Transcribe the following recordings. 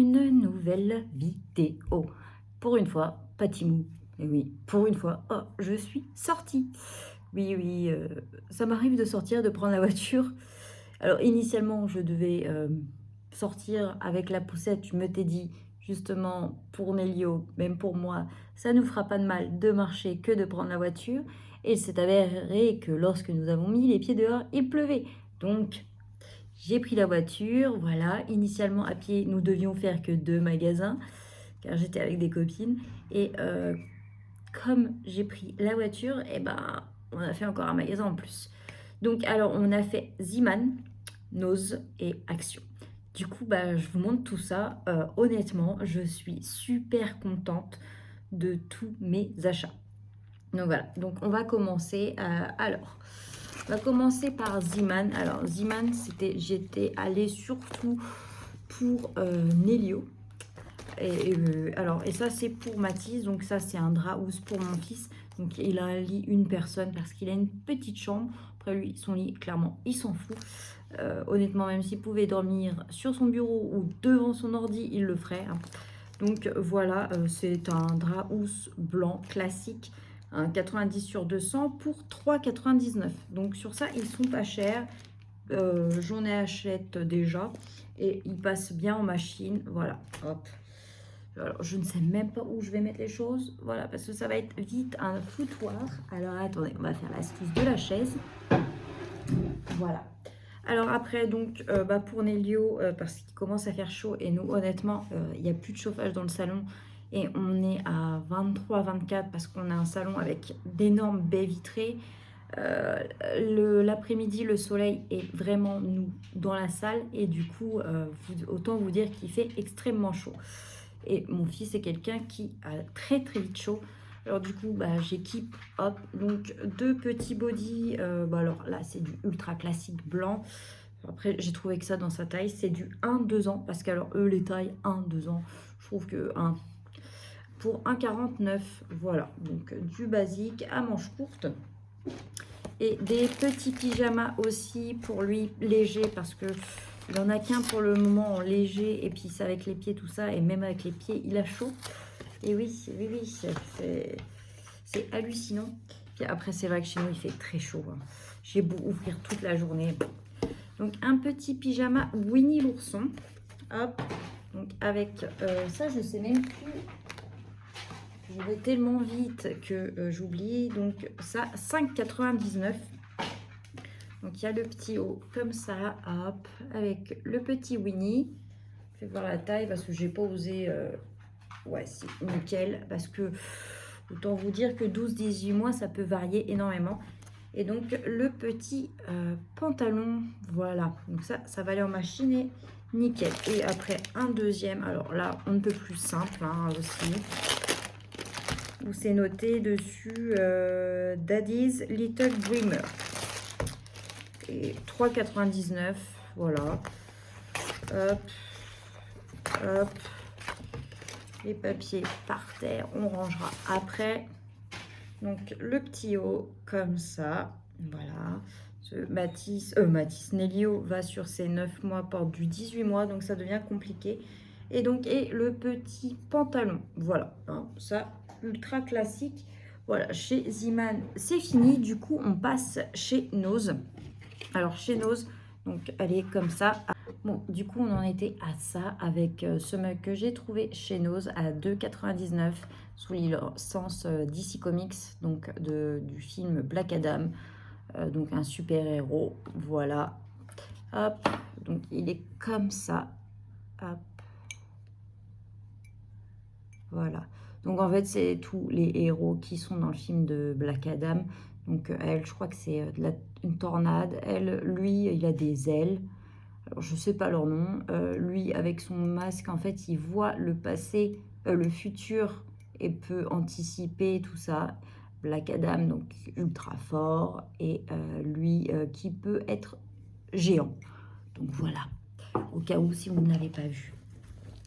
une nouvelle vidéo. Pour une fois, pas Timou. Et oui, pour une fois, oh, je suis sortie. Oui, ça m'arrive de sortir, de prendre la voiture. Alors, initialement, je devais sortir avec la poussette. Je me t'ai dit, justement, pour Nélio, même pour moi, ça nous fera pas de mal de marcher que de prendre la voiture. Et il s'est avéré que lorsque nous avons mis les pieds dehors, il pleuvait. Donc, j'ai pris la voiture, voilà. Initialement, à pied, nous devions faire que 2 magasins, car j'étais avec des copines. Et comme j'ai pris la voiture, et ben, on a fait encore un magasin en plus. Donc, alors, on a fait Ziman, Nose et Action. Du coup, bah, je vous montre tout ça. Honnêtement, je suis super contente de tous mes achats. Donc voilà, donc on va commencer. On va commencer par Ziman. Alors Ziman, j'étais allée surtout pour Nélio. Et ça c'est pour Mathis, donc ça c'est un drap housse pour mon fils. Donc il a un lit une personne parce qu'il a une petite chambre. Après lui, son lit, clairement, il s'en fout. Honnêtement, même s'il pouvait dormir sur son bureau ou devant son ordi, il le ferait, hein. Donc voilà, c'est un drap housse blanc classique, un 90 sur 200 pour 3,99. Donc sur ça, ils sont pas chers. J'en achète déjà et ils passent bien en machine. Voilà, hop. Alors, je ne sais même pas où je vais mettre les choses. Voilà, parce que ça va être vite un foutoir. Alors attendez, on va faire l'astuce de la chaise. Voilà. Alors après, donc, pour Nélio, parce qu'il commence à faire chaud et nous, honnêtement, il n'y a plus de chauffage dans le salon et on est à 23-24 parce qu'on a un salon avec d'énormes baies vitrées. L'après-midi, le soleil est vraiment nous dans la salle et du coup, autant vous dire qu'il fait extrêmement chaud. Et mon fils est quelqu'un qui a très très vite chaud. Alors du coup, j'équipe, hop, donc 2 petits bodys. Alors là, c'est du ultra classique blanc. Après, j'ai trouvé que ça dans sa taille, c'est du 1-2 ans. Parce qu'alors, eux, les tailles 1-2 ans, je trouve que pour 1,49, voilà. Donc du basique à manches courtes. Et des petits pyjamas aussi pour lui, léger, parce que il n'en a qu'un pour le moment en léger. Et puis c'est avec les pieds, tout ça. Et même avec les pieds, il a chaud. Et oui, c'est hallucinant. Puis après, c'est vrai que chez nous, il fait très chaud, hein. J'ai beau ouvrir toute la journée. Donc, un petit pyjama Winnie l'ourson. Hop. Donc, avec ça, je sais même plus. Je vais tellement vite que j'oublie. Donc, ça, 5,99. Donc, il y a le petit haut comme ça. Hop. Avec le petit Winnie. Je vais voir la taille parce que j'ai pas osé... Ouais, c'est nickel, parce que autant vous dire que 12-18 mois, ça peut varier énormément. Et donc, le petit pantalon, voilà. Donc ça va aller en machine et nickel. Et après, un deuxième, alors là, on ne peut plus simple, hein, aussi. Où c'est noté dessus Daddy's Little Dreamer. Et 3,99, voilà. Hop, hop. Les papiers par terre, on rangera après. Donc le petit haut comme ça, voilà. Mathis Nélio va sur ses 9 mois, porte du 18 mois, donc ça devient compliqué. Et donc, le petit pantalon, voilà, hein, ça, ultra classique. Voilà, chez Ziman, c'est fini. Du coup, on passe chez Nose. Alors, chez Nose, donc elle est comme ça. Bon, du coup, on en était à ça avec ce mug que j'ai trouvé chez Nose à 2,99 sous le sens DC Comics, donc du film Black Adam, donc un super-héros, voilà. Hop, donc il est comme ça, hop, voilà. Donc en fait, c'est tous les héros qui sont dans le film de Black Adam. Donc elle, je crois que c'est une tornade. Lui, il a des ailes. Alors, je ne sais pas leur nom. Lui, avec son masque, en fait, il voit le passé, le futur et peut anticiper tout ça. Black Adam, donc ultra fort, et lui qui peut être géant. Donc voilà, au cas où si vous ne l'avez pas vu.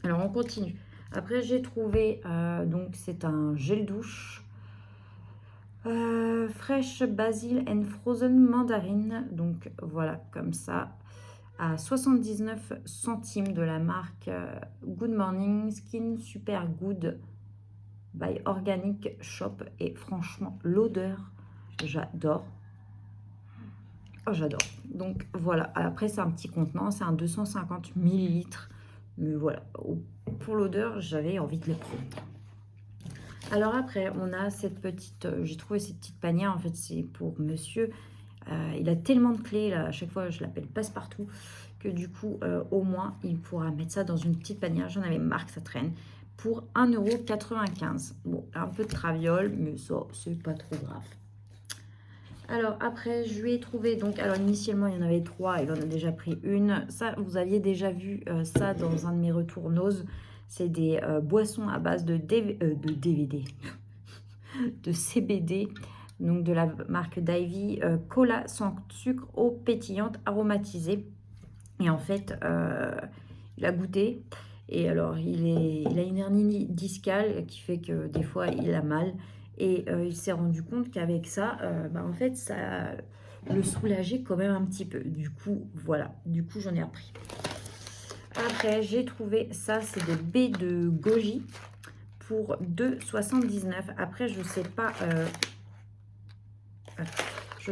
Alors on continue. Après, j'ai trouvé, donc c'est un gel douche. Fresh Basil and Frozen Mandarine. Donc voilà, comme ça. à 79 centimes de la marque Good Morning Skin Super Good by Organic Shop. Et franchement, l'odeur, j'adore. Oh, j'adore. Donc voilà, après c'est un petit contenant, c'est un 250 millilitres. Mais voilà, pour l'odeur, j'avais envie de le prendre. Alors après, on a cette petite, j'ai trouvé cette petite panière, en fait c'est pour monsieur. Il a tellement de clés, là, à chaque fois je l'appelle passe-partout, que du coup, au moins, il pourra mettre ça dans une petite panière. J'en avais marre que ça traîne. Pour 1,95 €. Bon, un peu de traviole, mais ça, c'est pas trop grave. Alors après, je lui ai trouvé, donc, alors initialement, il y en avait 3, il en a déjà pris une. Ça, vous aviez déjà vu ça dans un de mes retours Nose. C'est des boissons à base de DVD, de CBD, donc de la marque Davy, cola sans sucre, eau pétillante aromatisée. Et en fait, il a goûté. Et alors, il a une hernie discale qui fait que des fois, il a mal. Et il s'est rendu compte qu'avec ça, en fait, ça le soulageait quand même un petit peu. Du coup, voilà. Du coup, j'en ai repris. Après, j'ai trouvé ça, c'est des baies de goji pour 2,79 €. Après, je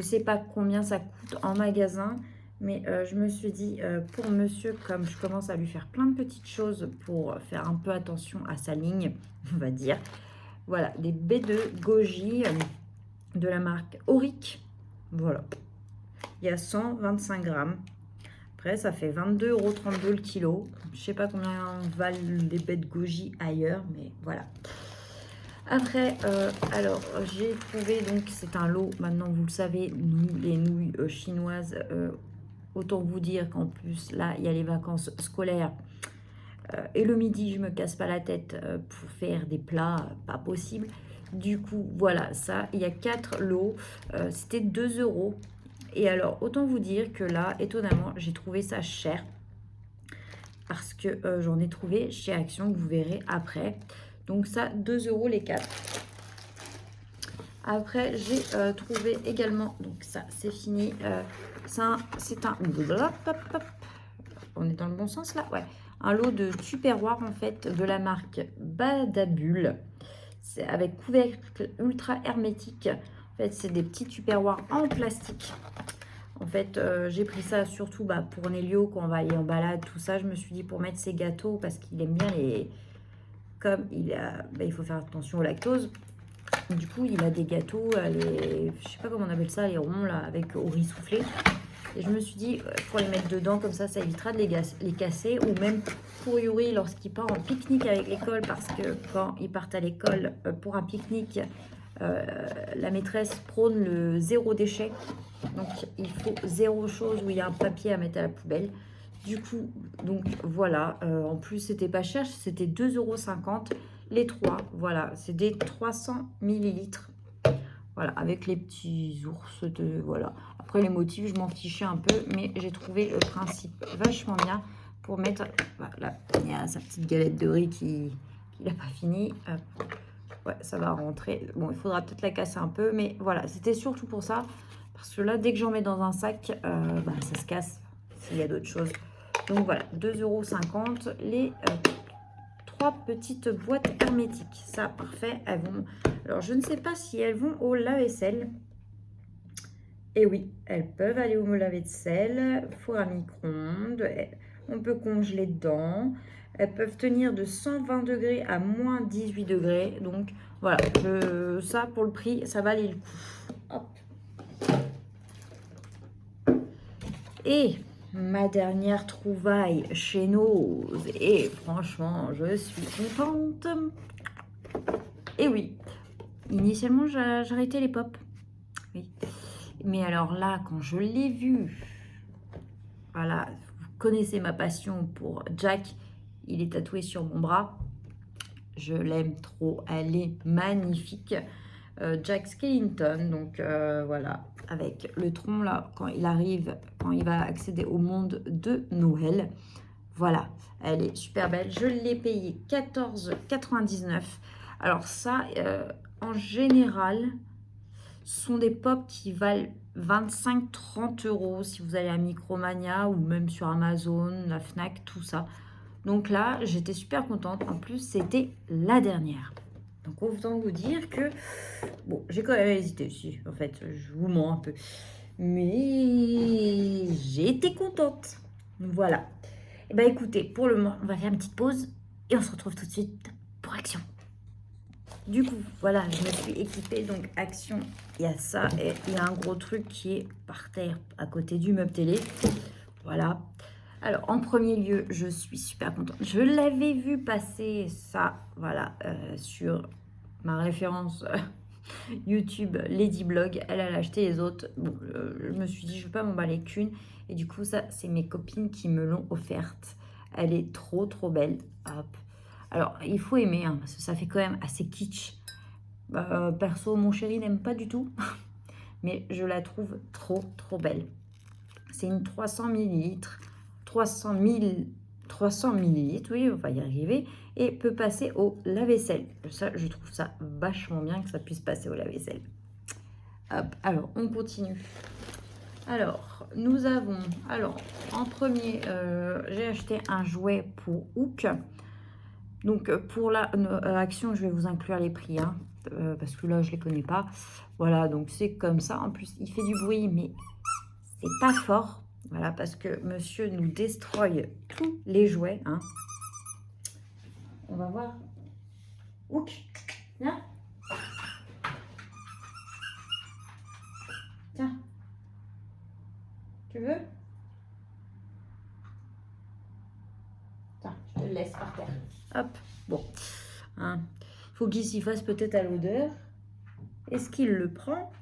sais pas combien ça coûte en magasin. Mais je me suis dit, pour monsieur, comme je commence à lui faire plein de petites choses pour faire un peu attention à sa ligne, on va dire. Voilà, des baies de goji de la marque Auric. Voilà. Il y a 125 grammes. Après, ça fait 22,32 € le kilo. Je ne sais pas combien valent les baies de goji ailleurs, mais voilà. Après, alors, j'ai trouvé, donc, c'est un lot, maintenant, vous le savez, les nouilles chinoises. Autant vous dire qu'en plus, là, il y a les vacances scolaires. Et le midi, je me casse pas la tête pour faire des plats, pas possible. Du coup, voilà, ça, il y a 4 lots. C'était 2 €. Et alors, autant vous dire que là, étonnamment, j'ai trouvé ça cher. Parce que j'en ai trouvé chez Action, que vous verrez après. Donc ça, 2 € les 4. Après, j'ai trouvé également, donc ça, c'est fini. C'est un... On est dans le bon sens là? Ouais. Un lot de tupperware en fait de la marque Badabul. C'est avec couvercle ultra hermétique. En fait, c'est des petits tupperwares en plastique. En fait, j'ai pris ça surtout pour Nélio quand on va aller en balade, tout ça. Je me suis dit pour mettre ses gâteaux parce qu'il aime bien les... Comme il faut faire attention au lactose. Du coup, il a des gâteaux, je sais pas comment on appelle ça, les ronds là, avec au riz soufflé. Et je me suis dit, pour les mettre dedans, comme ça évitera de les casser. Ou même pour Yuri, lorsqu'il part en pique-nique avec l'école, parce que quand ils partent à l'école pour un pique-nique, la maîtresse prône le zéro déchet. Donc, il faut zéro chose où il y a un papier à mettre à la poubelle. Du coup, donc voilà. En plus, c'était pas cher, c'était 2,50 € les 3. Voilà, c'est des 300 millilitres. Voilà, avec les petits ours de... Voilà. Après, les motifs, je m'en fichais un peu, mais j'ai trouvé le principe vachement bien pour mettre... Voilà, il y a sa petite galette de riz qui n'a pas fini. Ouais, ça va rentrer. Bon, il faudra peut-être la casser un peu, mais voilà, c'était surtout pour ça. Parce que là, dès que j'en mets dans un sac, ça se casse s'il y a d'autres choses. Donc voilà, 2,50 € les... 3 petites boîtes hermétiques. Ça, parfait. Elles vont... Alors, je ne sais pas si elles vont au lave-vaisselle. Et oui, elles peuvent aller au lave-vaisselle, four à micro-ondes. On peut congeler dedans. Elles peuvent tenir de 120 degrés à moins 18 degrés. Donc, voilà. Ça, pour le prix, ça valait le coup. Hop. Et... ma dernière trouvaille chez Nose. Et franchement, je suis contente. Et oui, initialement, j'arrêtais les pop. Oui. Mais alors là, quand je l'ai vu, voilà, vous connaissez ma passion pour Jack. Il est tatoué sur mon bras. Je l'aime trop. Elle est magnifique. Jack Skellington, donc voilà, avec le tronc là, quand il arrive, quand il va accéder au monde de Noël. Voilà, elle est super belle. Je l'ai payée 14,99 €. Alors ça, en général, sont des pops qui valent 25-30 € si vous allez à Micromania ou même sur Amazon, la Fnac, tout ça. Donc là, j'étais super contente. En plus, c'était la dernière. Donc autant vous dire que, bon, j'ai quand même hésité aussi. En fait, je vous mens un peu. Mais j'ai été contente. Voilà. Et bah écoutez, pour le moment, on va faire une petite pause et on se retrouve tout de suite pour Action. Du coup, voilà, je me suis équipée, donc Action, il y a ça, et il y a un gros truc qui est par terre, à côté du meuble télé. Voilà. Alors, en premier lieu, je suis super contente. Je l'avais vu passer ça, voilà, sur ma référence YouTube, Ladyblog. Elle a acheté les autres. Bon, je me suis dit, je ne vais pas m'emballer qu'une. Et du coup, ça, c'est mes copines qui me l'ont offerte. Elle est trop, trop belle. Hop. Alors, il faut aimer, hein, parce que ça fait quand même assez kitsch. Perso, mon chéri n'aime pas du tout. Mais je la trouve trop, trop belle. C'est une 300 ml. 300 ml, oui, on va y arriver. Et peut passer au lave-vaisselle. Ça, je trouve ça vachement bien que ça puisse passer au lave-vaisselle. Hop, alors, on continue. Alors, nous avons... Alors, en premier, j'ai acheté un jouet pour Hook. Donc, pour la Action, je vais vous inclure les prix, hein, parce que là, je ne les connais pas. Voilà, donc c'est comme ça. En plus, il fait du bruit, mais c'est pas fort. Voilà, parce que monsieur nous destroy tous les jouets. Hein. On va voir. Hook, viens. Tiens. Tu veux? Tiens, je te le laisse par terre. Hop, bon. Hein. Faut qu'il s'y fasse peut-être à l'odeur. Est-ce qu'il le prend?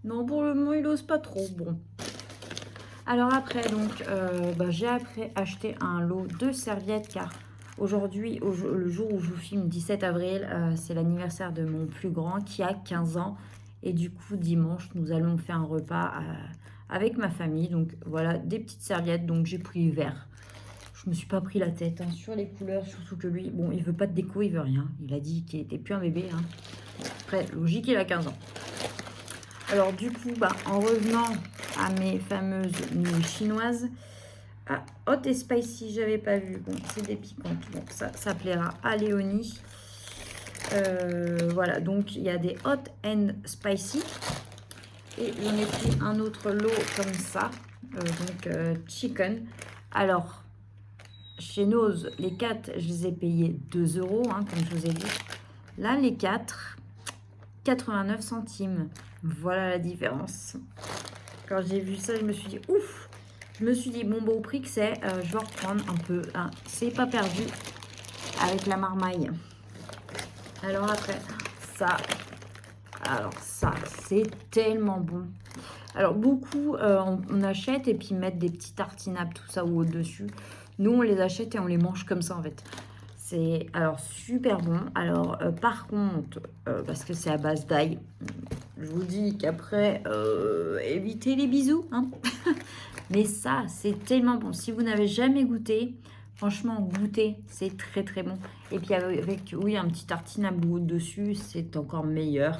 Non, pour le moment, il n'ose pas trop. Bon. Alors après, donc, j'ai acheté un lot de serviettes car aujourd'hui, le jour où je vous filme, 17 avril, c'est l'anniversaire de mon plus grand qui a 15 ans. Et du coup, dimanche, nous allons faire un repas avec ma famille. Donc voilà, des petites serviettes. Donc j'ai pris vert. Je me suis pas pris la tête hein, sur les couleurs, surtout que lui, bon, il veut pas de déco, il veut rien. Il a dit qu'il était plus un bébé. Hein. Après, logique, il a 15 ans. Alors du coup, en revenant à mes fameuses nouilles chinoises, hot et spicy, j'avais pas vu. Bon, c'est des piquantes. Donc ça plaira à Léonie. Voilà, donc il y a des hot and spicy. Et j'en ai pris un autre lot comme ça. Chicken. Alors, chez Nose, les 4, je les ai payés 2 €, hein, comme je vous ai dit. Là, les 4, 89 centimes. Voilà la différence. Quand j'ai vu ça, je me suis dit, ouf! Je me suis dit, bon, au prix que c'est, je vais reprendre un peu. Hein, c'est pas perdu avec la marmaille. Alors après, ça. Alors ça, c'est tellement bon. Alors beaucoup, on achète et puis mettre des petits tartinables, tout ça ou au-dessus. Nous, on les achète et on les mange comme ça en fait. C'est alors super bon. Alors par contre, parce que c'est à base d'ail, je vous dis qu'après, évitez les bisous. Hein. Mais ça, c'est tellement bon. Si vous n'avez jamais goûté, franchement, goûtez, c'est très très bon. Et puis avec, oui, un petit tartinable au-dessus, c'est encore meilleur.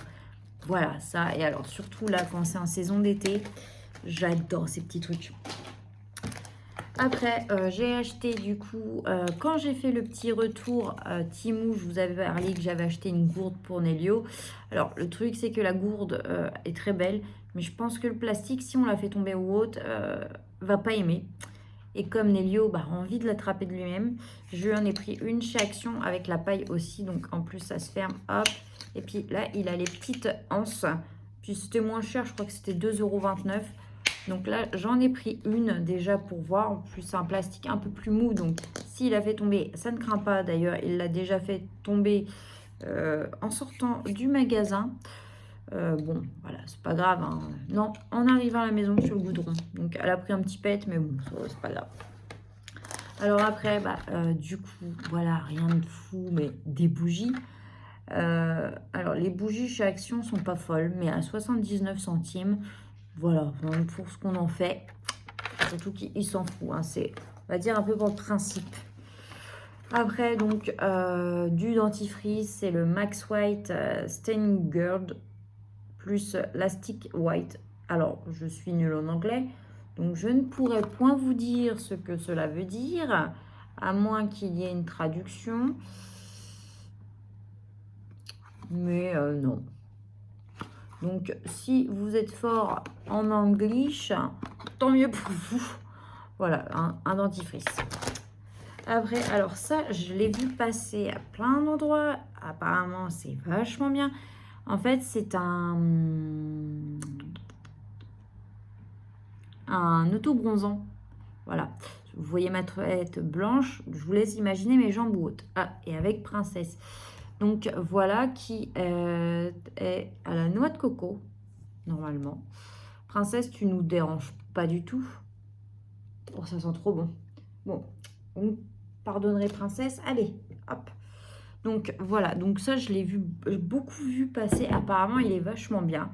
Voilà, ça. Et alors, surtout là, quand c'est en saison d'été, j'adore ces petits trucs. Après, j'ai acheté du coup, quand j'ai fait le petit retour Temu, je vous avais parlé que j'avais acheté une gourde pour Nélio. Alors, le truc, c'est que la gourde est très belle, mais je pense que le plastique, si on la fait tomber ou autre, va pas aimer. Et comme Nélio a envie de l'attraper de lui-même, je lui en ai pris une chez Action avec la paille aussi. Donc, en plus, ça se ferme, hop. Et puis là, il a les petites anses. Puis c'était moins cher, je crois que c'était 2,29 €. Donc là, j'en ai pris une déjà pour voir. En plus, c'est un plastique un peu plus mou. Donc, s'il a fait tomber, ça ne craint pas. D'ailleurs, il l'a déjà fait tomber en sortant du magasin. Bon, voilà, c'est pas grave. Hein. Non, en arrivant à la maison sur le goudron. Donc, elle a pris un petit pet, mais bon, c'est pas grave. Alors après, du coup, voilà, rien de fou, mais des bougies. Alors, les bougies chez Action sont pas folles, mais à 79 centimes. Voilà, pour ce qu'on en fait. Surtout qu'il s'en fout. Hein, c'est, on va dire, un peu pour le principe. Après, donc, du dentifrice, c'est le Max White Stain Guard plus la Stick White. Alors, je suis nulle en anglais, donc je ne pourrais point vous dire ce que cela veut dire, à moins qu'il y ait une traduction. Mais non. Donc, si vous êtes fort en anglais, tant mieux pour vous. Voilà, un dentifrice. Après, alors ça, je l'ai vu passer à plein d'endroits. Apparemment, c'est vachement bien. En fait, c'est un auto-bronzant. Voilà. Vous voyez ma toilette blanche. Je vous laisse imaginer mes jambes hautes. Ah, et avec princesse. Donc, voilà qui est à la noix de coco, normalement. Princesse, tu nous déranges pas du tout. Oh, ça sent trop bon. Bon, vous pardonnerez princesse. Allez, hop. Donc, voilà. Donc, ça, je l'ai vu, beaucoup vu passer. Apparemment, il est vachement bien.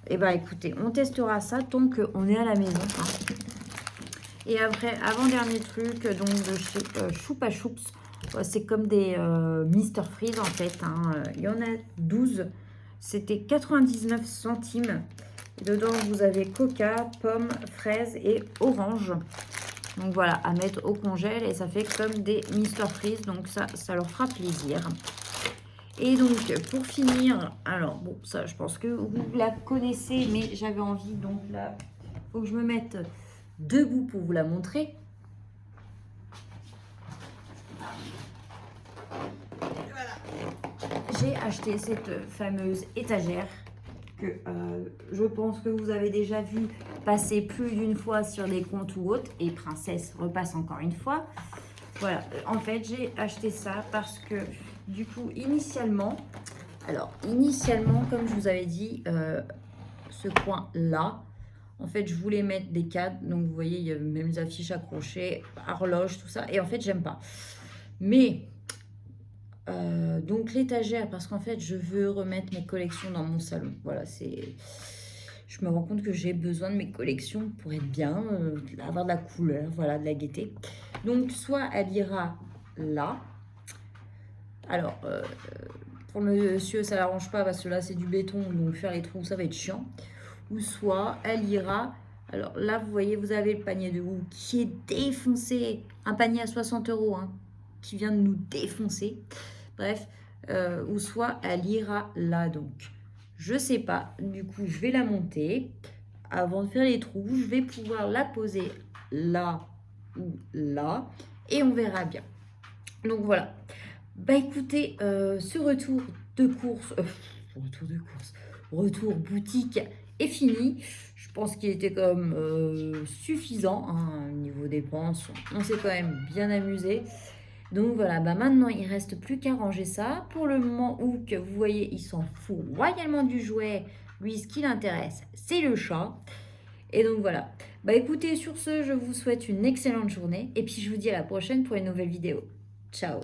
Et bah, écoutez, on testera ça tant qu'on est à la maison. Hein. Et après, avant-dernier truc, donc de chez Choupa Choups. C'est comme des Mr Freeze en fait. Hein. Il y en a 12. C'était 99 centimes. Dedans, vous avez coca, pomme, fraise et orange. Donc voilà, à mettre au congèle. Et ça fait comme des Mr Freeze. Donc ça leur fera plaisir. Et donc, pour finir, alors bon, ça, je pense que vous la connaissez, mais j'avais envie, donc là, il faut que je me mette debout pour vous la montrer. Voilà. J'ai acheté cette fameuse étagère que je pense que vous avez déjà vu passer plus d'une fois sur des comptes ou autres. Et Princesse repasse encore une fois. Voilà, en fait, j'ai acheté ça parce que, du coup, initialement, comme je vous avais dit, ce coin-là, en fait, je voulais mettre des cadres. Donc, vous voyez, il y a même les affiches accrochées, horloge, tout ça. Et en fait, j'aime pas. Mais, donc, l'étagère, parce qu'en fait, je veux remettre mes collections dans mon salon. Voilà, c'est... Je me rends compte que j'ai besoin de mes collections pour être bien, avoir de la couleur, voilà, de la gaieté. Donc, soit elle ira là. Alors, pour monsieur, ça l'arrange pas parce que là, c'est du béton. Donc, faire les trous, ça va être chiant. Ou soit elle ira... Alors là, vous voyez, vous avez le panier de houx qui est défoncé. Un panier à 60 € hein, qui vient de nous défoncer. Bref, ou soit elle ira là, donc. Je sais pas. Du coup, je vais la monter. Avant de faire les trous, je vais pouvoir la poser là ou là. Et on verra bien. Donc voilà. Bah écoutez, ce retour de course... retour boutique est fini. Je pense qu'il était quand même suffisant hein, au niveau dépenses. On s'est quand même bien amusé. Donc voilà, bah maintenant il ne reste plus qu'à ranger ça. Pour le moment où que vous voyez, il s'en fout royalement du jouet. Lui, ce qui l'intéresse, c'est le chat. Et donc voilà. Bah écoutez, sur ce, je vous souhaite une excellente journée. Et puis je vous dis à la prochaine pour une nouvelle vidéo. Ciao!